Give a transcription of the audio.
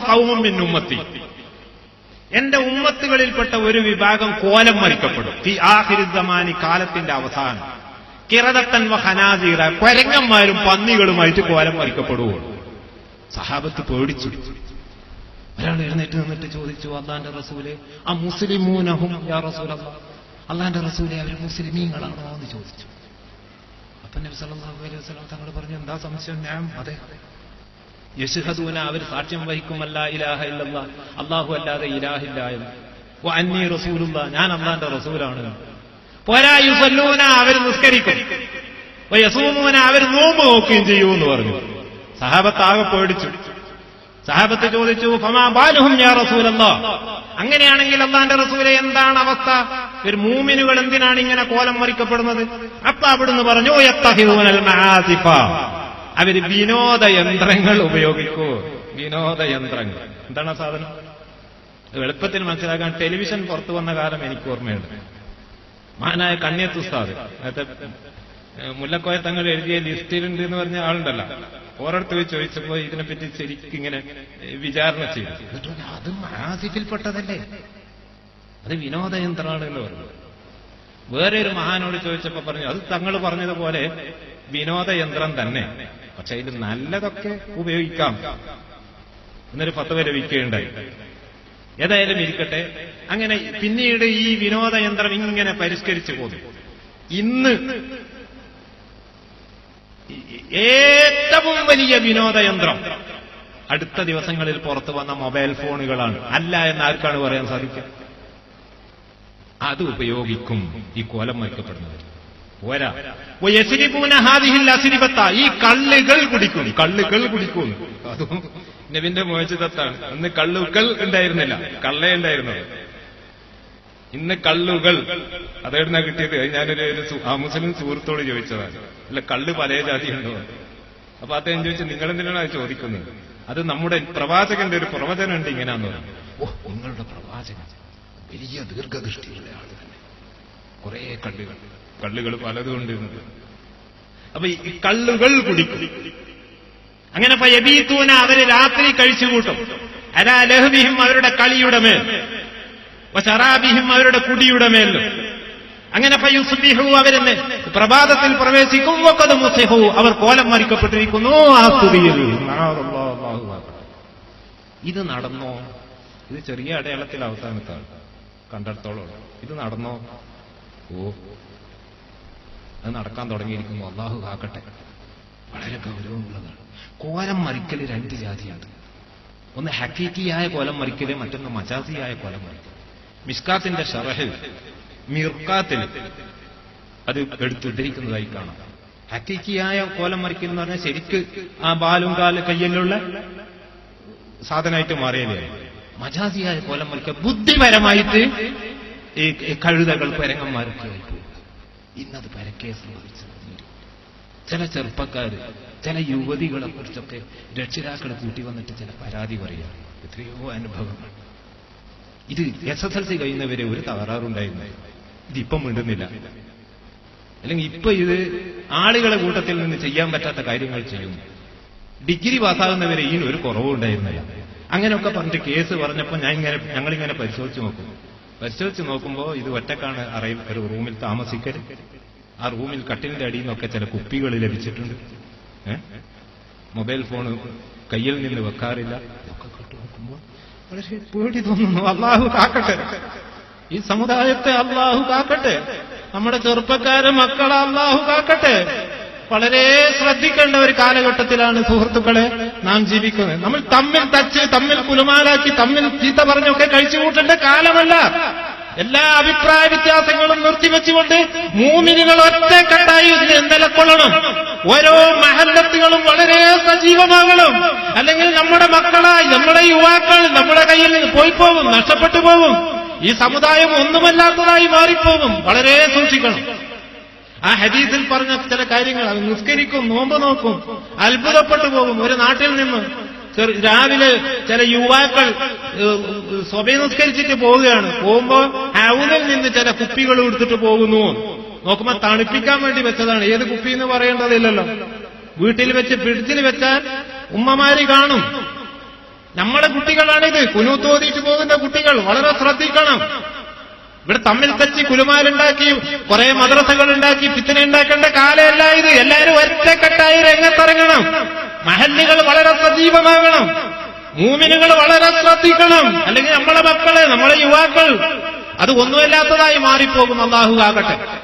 ഖൗമും മിൻ ഉമ്മത്തി, എന്റെ ഉമ്മത്തുകളിൽപ്പെട്ട ഒരു വിഭാഗം കോലം മരിക്കപ്പെടും. ഫി ആഖിരി സമാനി, കാലത്തിന്റെ അവസാനം. ഖിറദത്തൻ വ ഖനാസീറ, കൊരങ്ങന്മാരും പന്നികളുമായിട്ട് കോലം മരിക്കപ്പെടുകയുള്ളൂ. സഹാബത്ത് പേടിച്ചു. ഒരാൾ എഴുന്നേറ്റ് നിന്നിട്ട് ചോദിച്ചു, അല്ലാഹുവിന്റെ റസൂലേ, ആ മുസ്ലിമൂനഹും യാ റസൂലല്ലാഹ്, അല്ലാഹുവിന്റെ റസൂലേ അവർ മുസ്ലിമീങ്ങളാണോ എന്ന് ചോദിച്ചു. അപ്പൊ നബി സല്ലല്ലാഹു അലൈഹി വസല്ലം തങ്ങൾ പറഞ്ഞു, എന്താ സംശയം? ഞാൻ അതെ, യശ്ഹദൂന, അവർ സാക്ഷ്യം വഹിക്കും, അല്ലാ ഇലാഹ ഇല്ലല്ലാഹ്, അല്ലാഹു അല്ലാതെ ഇലാഹില്ല എന്ന്, വ അന്നീ റസൂലുള്ളാഹ്, ഞാൻ അല്ലാഹുവിന്റെ റസൂലാണ്. പോരാ, യുസല്ലൂന, അവർ നിസ്കരിക്കും, വ യസൂമൂന, അവർ നോമ്പ് നോക്കുകയും ചെയ്യുമെന്ന് പറഞ്ഞു. സഹാബത്ത് ആകെ പേടിച്ചു. സഹാബത്ത് ചോദിച്ചു, ഫമാ ബാലുഹും യാ റസൂലല്ലാഹ്, അങ്ങനെയാണെങ്കിൽ അല്ലാഹുവിന്റെ റസൂലേ എന്താണ് അവസ്ഥ? ഒരു മൂമിനുകൾ എന്തിനാണ് ഇങ്ങനെ കോലം മറിക്കപ്പെടുന്നത്? അപ്പൊ അവിടുന്ന് പറഞ്ഞു, യത്തഹിദൂനൽ മആസിഫ, അവര് വിനോദയന്ത്രങ്ങൾ ഉപയോഗിക്കൂ. വിനോദയന്ത്രങ്ങൾ എന്താണ് സാധനം? എളുപ്പത്തിൽ മനസ്സിലാക്കാൻ ടെലിവിഷൻ പുറത്തു വന്ന കാലം എനിക്ക് ഓർമ്മയുണ്ട്. മഹാനായ കണ്ണിയത്ത് ഉസ്താദ്, നേരത്തെ മുല്ലക്കോയ തങ്ങൾ എഴുതിയ ലിസ്റ്റിലുണ്ട് എന്ന് പറഞ്ഞ ആളുണ്ടല്ലോ, ഓരോരുത്തർ ചോദിച്ചപ്പോ ഇതിനെപ്പറ്റി ശരിക്കും ഇങ്ങനെ വിചാരണ ചെയ്തു. എന്നിട്ട് അത് മആസിഫിൽപ്പെട്ടതല്ലേ, അത് വിനോദയന്ത്രമാണ് എന്ന് പറഞ്ഞു. വേറെ ഒരു മഹാനോട് ചോദിച്ചപ്പോ പറഞ്ഞു, അത് തങ്ങൾ പറഞ്ഞതുപോലെ വിനോദയന്ത്രം തന്നെ, പക്ഷെ ഇതിൽ നല്ലതൊക്കെ ഉപയോഗിക്കാം എന്നൊരു ഫത്വ ലഭിക്കുകയുണ്ടായി. ഏതായാലും ഇരിക്കട്ടെ. അങ്ങനെ പിന്നീട് ഈ വിനോദയന്ത്രം ഇങ്ങനെ പരിഷ്കരിച്ചു പോന്നു. ഇന്ന് ഏറ്റവും വലിയ വിനോദയന്ത്രം അടുത്ത ദിവസങ്ങളിൽ പുറത്തു വന്ന മൊബൈൽ ഫോണുകളാണ്. അല്ല എന്ന് ആർക്കാണ് പറയാൻ സാധിക്കുക? അത് ഉപയോഗിക്കും ഈ കോലം മരിക്കപ്പെടുന്നത്. പോരാ, ഈ കള്ളുകൾ കുടിക്കും. കള്ളുകൾ കുടിക്കും, അതും നബിന്റെ മോചിതത്താണ്. അന്ന് കള്ളുകൾ ഉണ്ടായിരുന്നില്ല, കള്ളേ ഉണ്ടായിരുന്നത്. ഇന്ന് കള്ളുകൾ അതെവിടുന്നാ കിട്ടിയത്? ഞാനൊരു മുസ്ലിം സുഹൃത്തോട് ചോദിച്ചതാണ്. അല്ല, കള്ള് പല ജാതി ഉണ്ടോ? അപ്പൊ അദ്ദേഹം ചോദിച്ചു, നിങ്ങളെന്തിനാണ് അത് ചോദിക്കുന്നത്? അത് നമ്മുടെ പ്രവാചകന്റെ ഒരു പ്രവചനമുണ്ട് ഇങ്ങനെയാന്ന് പറഞ്ഞു. ഓ, നിങ്ങളുടെ പ്രവാചകൻ വലിയ ദീർഘദൃഷ്ടിയുള്ള ആള് തന്നെ, കുറെ കള്ളുകൾ പലതും ഉണ്ട്. അപ്പൊ ഈ കള്ളുകൾ കുടിക്കും. അങ്ങനെ യബീതൂന, അവര് രാത്രി കഴിച്ചുകൂട്ടും. അലാ ലഹ്വിഹിം, അവരുടെ കളിയുടെ മേൽ, വശറാബിഹിം, അവരുടെ കുടിയുടെ മേലും. അങ്ങനെ ഫയുസ്ബിഹു, അവരെന്നെ പ്രഭാതത്തിൽ പ്രവേശിക്കും. വഖദ് മുസ്ലിഹു, അവർ കോലം മരിക്കപ്പെട്ടിരിക്കുന്നു. ആ സ്തുതിയിൽ ഇത് നടന്നോ? ഇത് ചെറിയ അടയാളത്തിൽ അവസാനത്താണ്, കണ്ടിടത്തോളം. ഇത് നടന്നോ? ഓ, അത് നടക്കാൻ തുടങ്ങിയിരിക്കുന്നു. അള്ളാഹു കാക്കട്ടെ. വളരെ ഗൗരവമുള്ളതാണ്. കോലം മരിക്കൽ രണ്ട് ജാതിയുണ്ട്. ഒന്ന് ഹഖീഖിയായ കോലം മരിക്കല്, മറ്റൊന്ന് മജാസിയായ കോലം മരിക്കൽ. മിസ്കാത്തിന്റെ ഷറഹിൽ മിർക്കാത്തിൽ അത് എടുത്തുദ്ധരിക്കുന്നതായി കാണാം. ഹഖീഖിയായ കോലം മരിക്കൽ എന്ന് പറഞ്ഞാൽ ശരിക്ക് ആ ബാലും കയ്യിലുള്ള സാധനമായിട്ട് മാറിയല്ലേ. മജാസിയായ കോലം മരിക്കൽ ബുദ്ധിപരമായിട്ട് ഈ കഴുതകൾ പരങ്ങന്മാരൊക്കെ ആയിപ്പോയി. ഇന്നത് പരക്കെ സംഭവിച്ചത്. ചില ചെറുപ്പക്കാര്, ചില യുവതികളെ കുറിച്ചൊക്കെ രക്ഷിതാക്കൾ കൂട്ടി വന്നിട്ട് ചില പരാതി പറയാം. എത്രയോ അനുഭവങ്ങൾ. ഇത് SSLC കഴിയുന്നവരെ ഒരു തകരാറുണ്ടായിരുന്നു. ഇതിപ്പം മിണ്ടുന്നില്ല. അല്ലെങ്കിൽ ഇപ്പൊ ഇത് ആളുകളെ കൂട്ടത്തിൽ നിന്ന് ചെയ്യാൻ പറ്റാത്ത കാര്യങ്ങൾ ചെയ്യുന്നു. ഡിഗ്രി പാസ്സാകുന്നവരെ ഈ ഒരു കുറവുണ്ടായിരുന്നില്ല. അങ്ങനെയൊക്കെ പറഞ്ഞിട്ട് കേസ് പറഞ്ഞപ്പോൾ ഞങ്ങളിങ്ങനെ പരിശോധിച്ച് നോക്കുമ്പോൾ ഇത് ഒറ്റക്കാണ് അറയിൽ ഒരു റൂമിൽ താമസിക്കൽ. ആ റൂമിൽ കട്ടിലിന്റെ അടിയിൽ നിന്നൊക്കെ ചില കുപ്പികൾ ലഭിച്ചിട്ടുണ്ട്. മൊബൈൽ ഫോൺ കയ്യിൽ നിന്ന് വെക്കാറില്ല. ഇതൊക്കെ കേട്ട് നോക്കുമ്പോൾ വളരെ പേടി തോന്നുന്നു. അള്ളാഹു കാക്കട്ടെ, ഈ സമുദായത്തെ അള്ളാഹു കാക്കട്ടെ, നമ്മുടെ ചെറുപ്പക്കാരെ മക്കളെ അള്ളാഹു കാക്കട്ടെ. വളരെ ശ്രദ്ധിക്കേണ്ട ഒരു കാലഘട്ടത്തിലാണ് സുഹൃത്തുക്കളെ നാം ജീവിക്കുന്നത്. നമ്മൾ തമ്മിൽ തച്ച്, തമ്മിൽ കുലുമാലാക്കി, തമ്മിൽ ചീത്ത പറഞ്ഞൊക്കെ കഴിച്ചുകൂട്ടേണ്ട കാലമല്ല. എല്ലാ അഭിപ്രായ വ്യത്യാസങ്ങളും നിർത്തിവെച്ചുകൊണ്ട് മൂമിനുകൾ ഒറ്റക്കെട്ടായി നിലകൊള്ളണം. ഓരോ മഹല്ലത്തുകളും വളരെ സജീവമാകണം. അല്ലെങ്കിൽ നമ്മുടെ മക്കളായി, നമ്മുടെ യുവാക്കൾ നമ്മുടെ കയ്യിൽ നിന്ന് പോയിപ്പോകും, നഷ്ടപ്പെട്ടു പോകും. ഈ സമുദായം ഒന്നുമല്ലാത്തതായി മാറിപ്പോകും. വളരെ സൂക്ഷിക്കണം. ആ ഹദീസിൽ പറഞ്ഞ ചില കാര്യങ്ങൾ, അത് നിസ്കരിക്കും, നോമ്പ് നോക്കും, അത്ഭുതപ്പെട്ടു പോകും. ഒരു നാട്ടിൽ നിന്ന് രാവിലെ ചില യുവാക്കൾ സ്വബൈ നിസ്കരിച്ചിട്ട് പോവുകയാണ്. പോകുമ്പോ ഹൗദിൽ നിന്ന് ചില കുപ്പികൾ എടുത്തിട്ട് പോകുന്നു. നോക്കുമ്പോ തണുപ്പിക്കാൻ വേണ്ടി വെച്ചതാണ്. ഏത് കുപ്പി എന്ന് പറയേണ്ടതില്ലല്ലോ. വീട്ടിൽ വെച്ച് ഫ്രിഡ്ജിൽ വെച്ചാൽ ഉമ്മമാര് കാണും. നമ്മളെ കുട്ടികളാണിത്, കുനൂത്ത് ഓതിയിട്ട് പോകുന്ന കുട്ടികൾ. വളരെ ശ്രദ്ധിക്കണം. ഇവിടെ തമ്മിൽ തച്ചി കുലുമാലുണ്ടാക്കി കുറെ മദ്രസകൾ ഉണ്ടാക്കി ഫിത്ന ഉണ്ടാക്കേണ്ട കാലമല്ല ഇത്. എല്ലാവരും ഒറ്റക്കെട്ടായി രംഗത്തിറങ്ങണം. മഹല്ലുകൾ വളരെ സജീവമാകണം. മൂമിനുകൾ വളരെ ശ്രദ്ധിക്കണം. അല്ലെങ്കിൽ നമ്മളെ മക്കള്, നമ്മളെ യുവാക്കൾ അത് ഒന്നുമല്ലാത്തതായി മാറിപ്പോകും. അല്ലാഹു ആകട്ടെ.